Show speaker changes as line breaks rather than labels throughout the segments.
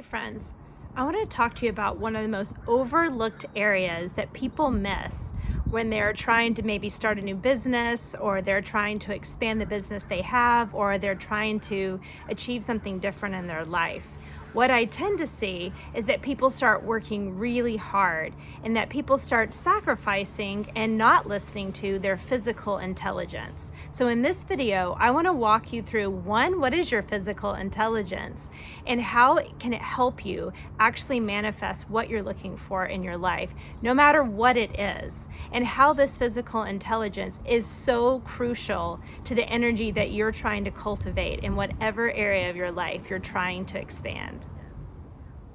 friends. I want to talk to you about one of the most overlooked areas that people miss when they're trying to maybe start a new business, or they're trying to expand the business they have, or they're trying to achieve something different in their life. What I tend to see is that people start working really hard, and that people start sacrificing and not listening to their physical intelligence. So in this video, I want to walk you through one, what is your physical intelligence, and how can it help you actually manifest what you're looking for in your life, no matter what it is, and how this physical intelligence is so crucial to the energy that you're trying to cultivate in whatever area of your life you're trying to expand.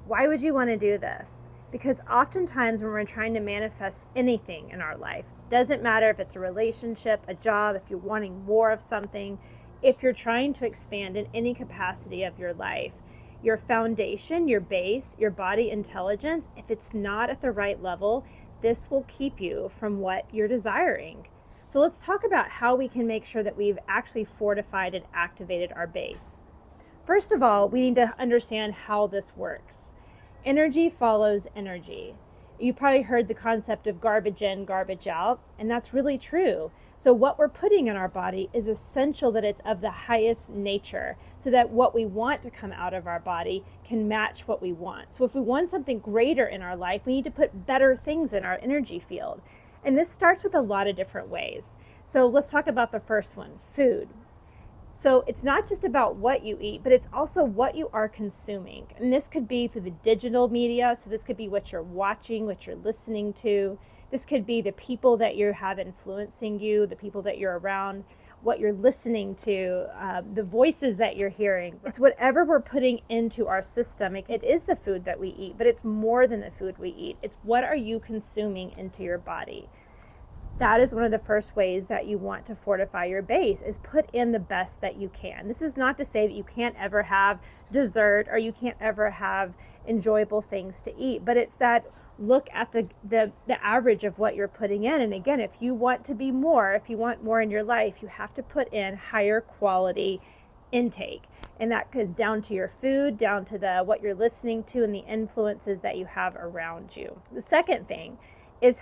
Why would you want to do this? Because oftentimes when we're trying to manifest anything in our life, doesn't matter if it's a relationship, a job, if you're wanting more of something, if you're trying to expand in any capacity of your life, your foundation, your base, your body intelligence, if it's not at the right level, this will keep you from what you're desiring. So let's talk about how we can make sure that we've actually fortified and activated our base. First of all, we need to understand how this works. Energy follows energy. You probably heard the concept of garbage in, garbage out, and that's really true. So what we're putting in our body is essential that it's of the highest nature, so that what we want to come out of our body can match what we want. So if we want something greater in our life, we need to put better things in our energy field. And this starts with a lot of different ways. So let's talk about the first one, food. So it's not just about what you eat, but it's also what you are consuming. And this could be through the digital media. So this could be what you're watching, what you're listening to. This could be the people that you have influencing you, the people that you're around, what you're listening to, the voices that you're hearing. It's whatever we're putting into our system. It is the food that we eat, but it's more than the food we eat. It's what are you consuming into your body. That is one of the first ways that you want to fortify your base, is put in the best that you can. This is not to say that you can't ever have dessert or you can't ever have enjoyable things to eat, but it's that look at the average of what you're putting in. And again, if you want to be more, if you want more in your life, you have to put in higher quality intake. And that goes down to your food, down to what you're listening to and the influences that you have around you. The second thing is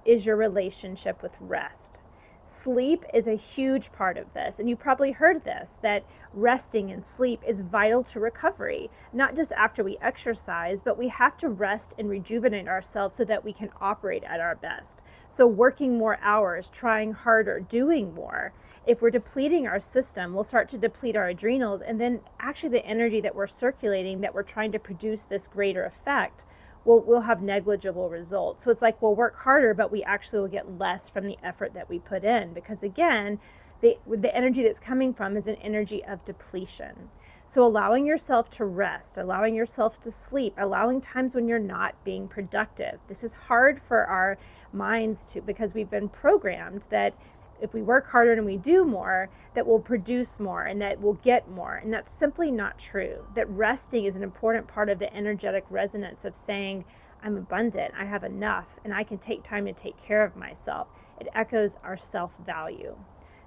is your relationship with rest. Sleep is a huge part of this, and you probably heard this, that resting and sleep is vital to recovery, not just after we exercise, but we have to rest and rejuvenate ourselves so that we can operate at our best. So working more hours, trying harder, doing more. If we're depleting our system, we'll start to deplete our adrenals, and then actually the energy that we're circulating, that we're trying to produce this greater effect, we'll have negligible results. So it's like we'll work harder, but we actually will get less from the effort that we put in, because again, the energy that's coming from is an energy of depletion. So allowing yourself to rest, allowing yourself to sleep, allowing times when you're not being productive. This is hard for our minds because we've been programmed that if we work harder and we do more, that we'll produce more and that we'll get more. And that's simply not true. That resting is an important part of the energetic resonance of saying, I'm abundant, I have enough, and I can take time to take care of myself. It echoes our self-value.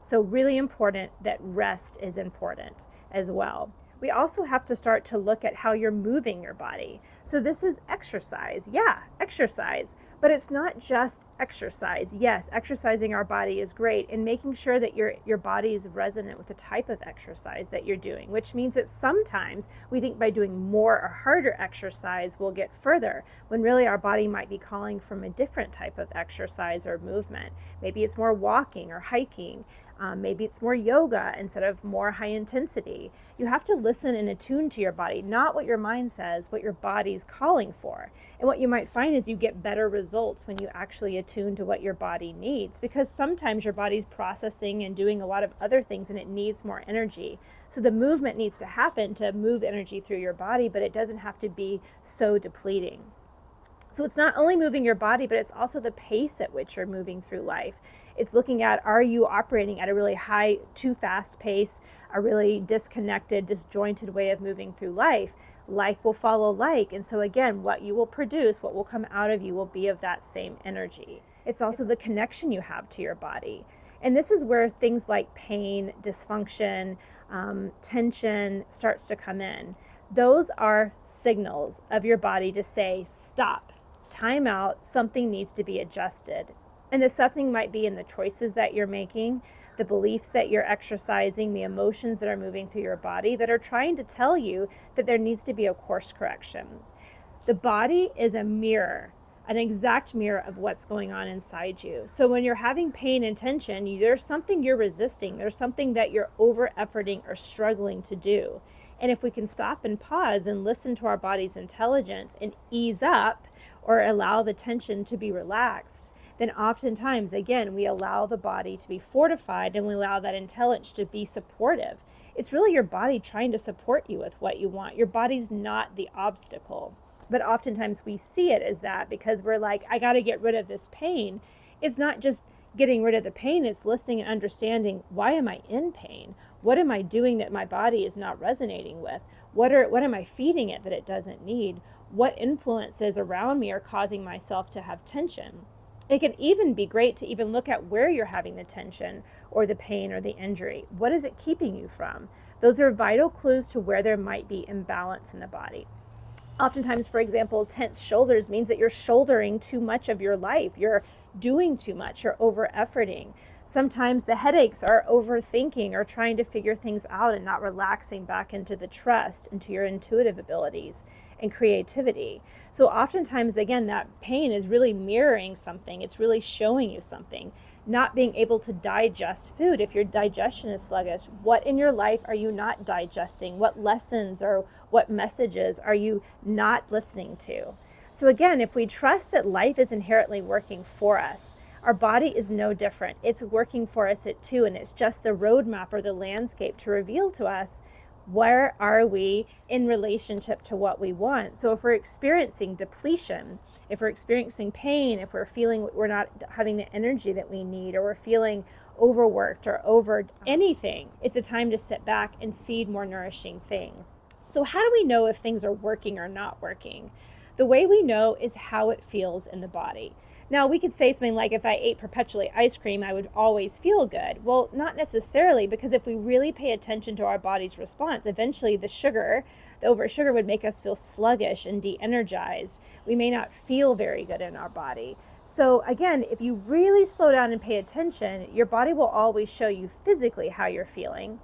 So really important that rest is important as well. We also have to start to look at how you're moving your body. So this is exercise. Yeah, exercise. But it's not just exercise. Yes, exercising our body is great, and making sure that your body is resonant with the type of exercise that you're doing, which means that sometimes we think by doing more or harder exercise we'll get further, when really our body might be calling from a different type of exercise or movement. Maybe it's more walking or hiking. Maybe it's more yoga instead of more high intensity. You have to listen and attune to your body, not what your mind says, what your body's calling for. And what you might find is you get better results when you actually attune to what your body needs, because sometimes your body's processing and doing a lot of other things and it needs more energy. So the movement needs to happen to move energy through your body, but it doesn't have to be so depleting. So it's not only moving your body, but it's also the pace at which you're moving through life. It's looking at, are you operating at a really high, too fast pace, a really disconnected, disjointed way of moving through life? Like will follow like. And so again, what you will produce, what will come out of you will be of that same energy. It's also the connection you have to your body. And this is where things like pain, dysfunction, tension starts to come in. Those are signals of your body to say, stop, time out, something needs to be adjusted. And the something might be in the choices that you're making, the beliefs that you're exercising, the emotions that are moving through your body that are trying to tell you that there needs to be a course correction. The body is a mirror, an exact mirror of what's going on inside you. So when you're having pain and tension, there's something you're resisting. There's something that you're over-efforting or struggling to do. And if we can stop and pause and listen to our body's intelligence and ease up or allow the tension to be relaxed, then oftentimes, again, we allow the body to be fortified and we allow that intelligence to be supportive. It's really your body trying to support you with what you want. Your body's not the obstacle. But oftentimes we see it as that because we're like, I got to get rid of this pain. It's not just getting rid of the pain, it's listening and understanding, why am I in pain? What am I doing that my body is not resonating with? What am I feeding it that it doesn't need? What influences around me are causing myself to have tension? It can even be great to even look at where you're having the tension or the pain or the injury. What is it keeping you from? Those are vital clues to where there might be imbalance in the body. Oftentimes, for example, tense shoulders means that you're shouldering too much of your life. You're doing too much. You're over-efforting. Sometimes the headaches are overthinking or trying to figure things out and not relaxing back into the trust, into your intuitive abilities and creativity. So oftentimes, again, that pain is really mirroring something. It's really showing you something. Not being able to digest food. If your digestion is sluggish, what in your life are you not digesting? What lessons or what messages are you not listening to? So again, if we trust that life is inherently working for us, our body is no different. It's working for us too, and it's just the roadmap or the landscape to reveal to us where are we in relationship to what we want. So if we're experiencing depletion, if we're experiencing pain, if we're feeling we're not having the energy that we need, or we're feeling overworked or over anything, it's a time to sit back and feed more nourishing things. So how do we know if things are working or not working? The way we know is how it feels in the body. Now, we could say something like, if I ate perpetually ice cream, I would always feel good. Well, not necessarily, because if we really pay attention to our body's response, eventually the over sugar would make us feel sluggish and de-energized. We may not feel very good in our body. So again, if you really slow down and pay attention, your body will always show you physically how you're feeling.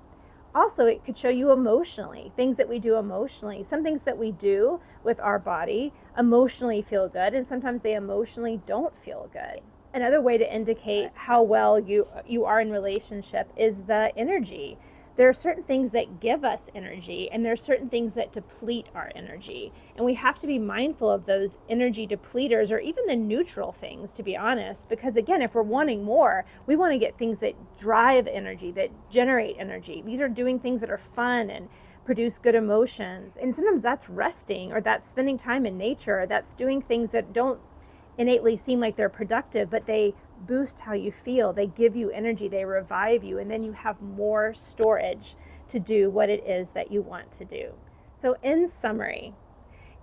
Also, it could show you emotionally, things that we do emotionally. Some things that we do with our body emotionally feel good, and sometimes they emotionally don't feel good. Another way to indicate how well you are in relationship is the energy. There are certain things that give us energy, and there are certain things that deplete our energy. And we have to be mindful of those energy depleters, or even the neutral things, to be honest. Because again, if we're wanting more, we want to get things that drive energy, that generate energy. These are doing things that are fun and produce good emotions. And sometimes that's resting, or that's spending time in nature, or that's doing things that don't innately seem like they're productive, but they boost how you feel. They give you energy, they revive you, and then you have more storage to do what it is that you want to do. So in summary,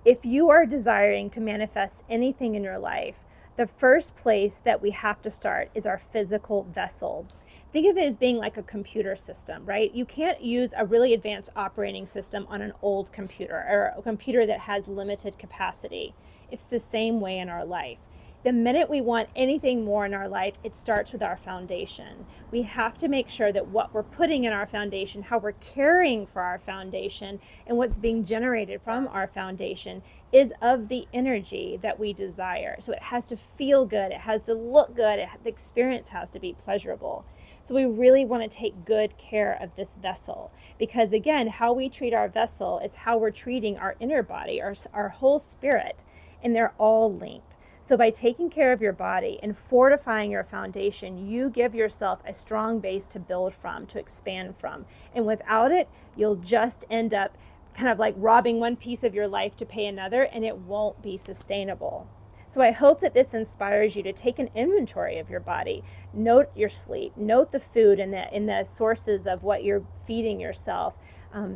if you are desiring to manifest anything in your life, the first place that we have to start is our physical vessel. Think of it as being like a computer system, right? You can't use a really advanced operating system on an old computer, or a computer that has limited capacity. It's the same way in our life. The minute we want anything more in our life, it starts with our foundation. We have to make sure that what we're putting in our foundation, how we're caring for our foundation, and what's being generated from our foundation is of the energy that we desire. So it has to feel good, it has to look good, the experience has to be pleasurable. So we really want to take good care of this vessel, because again, how we treat our vessel is how we're treating our inner body, our whole spirit, and they're all linked. So by taking care of your body and fortifying your foundation, you give yourself a strong base to build from, to expand from. And without it, you'll just end up kind of like robbing one piece of your life to pay another, and it won't be sustainable. So I hope that this inspires you to take an inventory of your body. Note your sleep, note the food and the sources of what you're feeding yourself.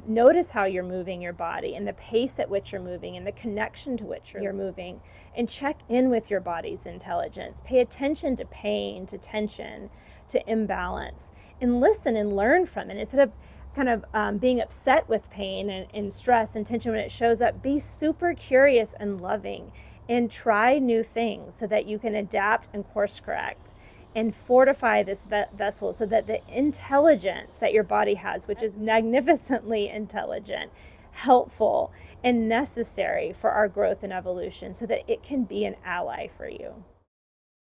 Notice how you're moving your body and the pace at which you're moving and the connection to which you're moving, and check in with your body's intelligence. Pay attention to pain, to tension, to imbalance, and listen and learn from it. Instead of kind of being upset with pain and stress and tension when it shows up, be super curious and loving and try new things so that you can adapt and course correct and fortify this vessel so that the intelligence that your body has, which is magnificently intelligent, helpful, and necessary for our growth and evolution, so that it can be an ally for you.